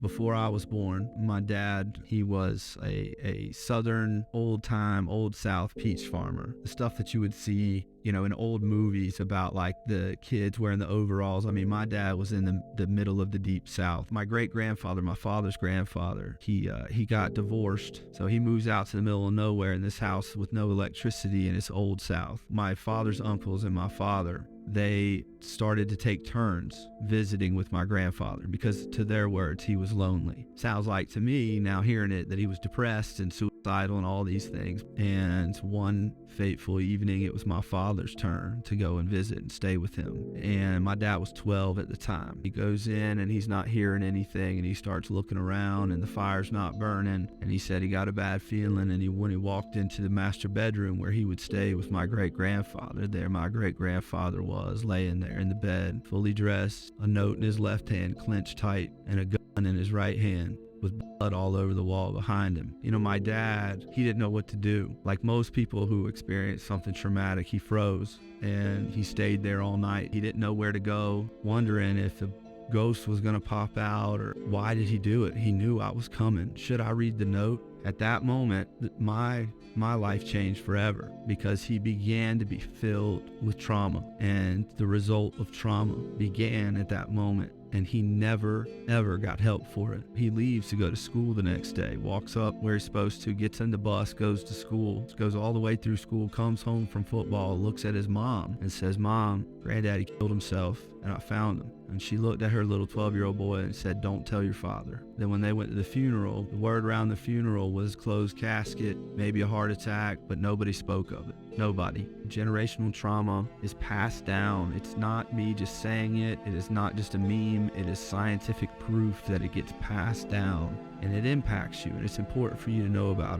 before I was born. My dad, he was a southern, old-time, old South peach farmer. The stuff that you would see, in old movies about like the kids wearing the overalls. I mean, my dad was in the middle of the deep South. My great-grandfather, my father's grandfather, he got divorced. So he moves out to the middle of nowhere in this house with no electricity in this old South. My father's uncles and my father, they started to take turns visiting with my grandfather because, to their words, he was lonely. Sounds like to me, now hearing it, that he was depressed and suicidal and all these things. And one fateful evening, it was my father's turn to go and visit and stay with him. And my dad was 12 at the time. He goes in and he's not hearing anything, and he starts looking around and the fire's not burning. And he said he got a bad feeling, and when he walked into the master bedroom where he would stay with my great-grandfather, there my great-grandfather was laying there in the bed, fully dressed, a note in his left hand clenched tight, and a gun in his right hand, with blood all over the wall behind him. My dad, he didn't know what to do. Like most people who experience something traumatic, he froze and he stayed there all night. He didn't know where to go, wondering if the ghost was gonna pop out, or why did he do it? He knew I was coming. Should I read the note? At that moment, my life changed forever, because he began to be filled with trauma, and the result of trauma began at that moment. And he never, ever got help for it. He leaves to go to school the next day, walks up where he's supposed to, gets in the bus, goes to school, goes all the way through school, comes home from football, looks at his mom and says, "Mom, Granddaddy killed himself and I found him." And she looked at her little 12-year-old boy and said, "Don't tell your father." Then when they went to the funeral, the word around the funeral was closed casket, maybe a heart attack, but nobody spoke of it. Nobody. Generational trauma is passed down. It's not me just saying it. It is not just a meme. It is scientific proof that it gets passed down, and it impacts you, and it's important for you to know about it.